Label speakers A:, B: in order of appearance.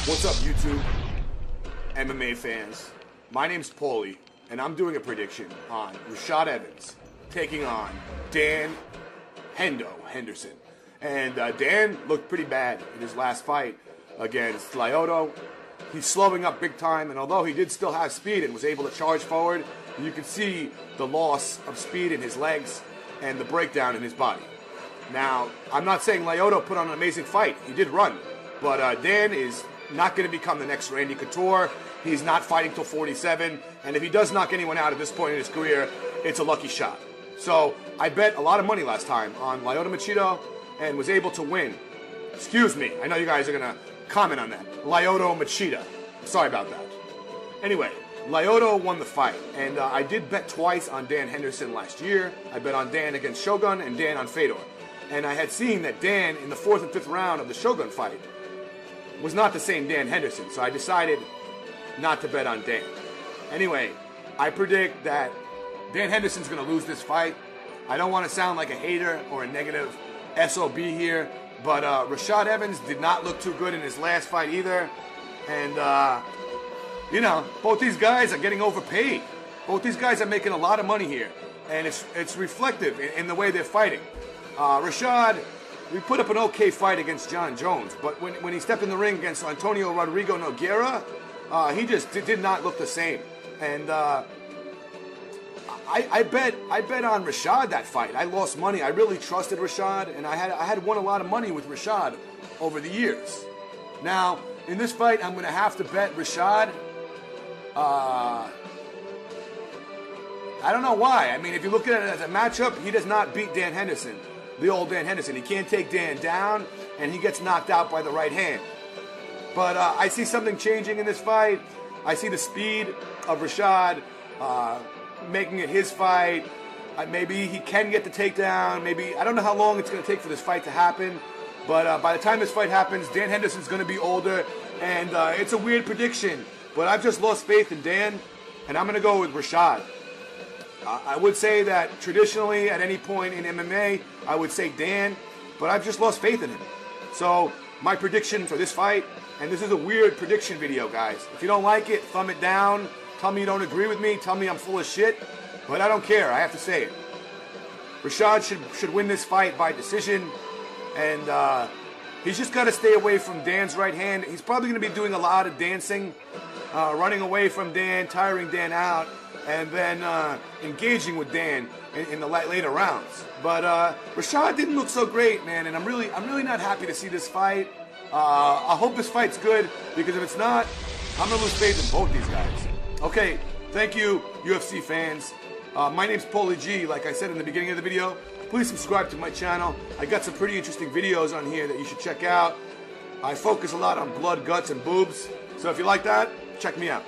A: What's up, YouTube MMA fans? My name's Paulie, and I'm doing a prediction on Rashad Evans taking on Dan Henderson. And Dan looked pretty bad in his last fight against Lyoto. He's slowing up big time, and although he did still have speed and was able to charge forward, you could see the loss of speed in his legs and the breakdown in his body. Now, I'm not saying Lyoto put on an amazing fight. He did run. But Dan is not going to become the next Randy Couture. He's not fighting till 47. And if he does knock anyone out at this point in his career, it's a lucky shot. So I bet a lot of money last time on Lyoto Machida and was able to win. Excuse me. I know you guys are going to comment on that. Lyoto Machida. Sorry about that. Anyway, Lyoto won the fight. And I did bet twice on Dan Henderson last year. I bet on Dan against Shogun and Dan on Fedor. And I had seen that Dan in the 4th and 5th round of the Shogun fight was not the same Dan Henderson, so I decided not to bet on Dan. Anyway, I predict that Dan Henderson's going to lose this fight. I don't want to sound like a hater or a negative SOB here, but Rashad Evans did not look too good in his last fight either. And, you know, both these guys are getting overpaid. Both these guys are making a lot of money here, and it's reflective in the way they're fighting. Rashad, we put up an okay fight against John Jones, but when he stepped in the ring against Antonio Rodrigo Nogueira, he just did not look the same. And I bet on Rashad that fight. I lost money. I really trusted Rashad, and I had won a lot of money with Rashad over the years. Now in this fight, I'm going to have to bet Rashad. I don't know why. I mean, if you look at it as a matchup, he does not beat Dan Henderson. The old Dan Henderson. He can't take Dan down, and he gets knocked out by the right hand. But I see something changing in this fight. I see the speed of Rashad making it his fight. Maybe he can get the takedown. Maybe, I don't know how long it's going to take for this fight to happen. But by the time this fight happens, Dan Henderson's going to be older. And it's a weird prediction. But I've just lost faith in Dan, and I'm going to go with Rashad. I would say that traditionally, at any point in MMA, I would say Dan, but I've just lost faith in him. So my prediction for this fight, and this is a weird prediction video, guys. If you don't like it, thumb it down. Tell me you don't agree with me. Tell me I'm full of shit. But I don't care. I have to say it. Rashad should win this fight by decision, and he's just got to stay away from Dan's right hand. He's probably going to be doing a lot of dancing, running away from Dan, tiring Dan out, and then engaging with Dan in the later rounds. But Rashad didn't look so great, man, and I'm really not happy to see this fight. I hope this fight's good, because if it's not, I'm gonna lose faith in both these guys. Okay, thank you, UFC fans. My name's Paulie G. Like I said in the beginning of the video, please subscribe to my channel. I got some pretty interesting videos on here that you should check out. I focus a lot on blood, guts, and boobs. So if you like that, check me out.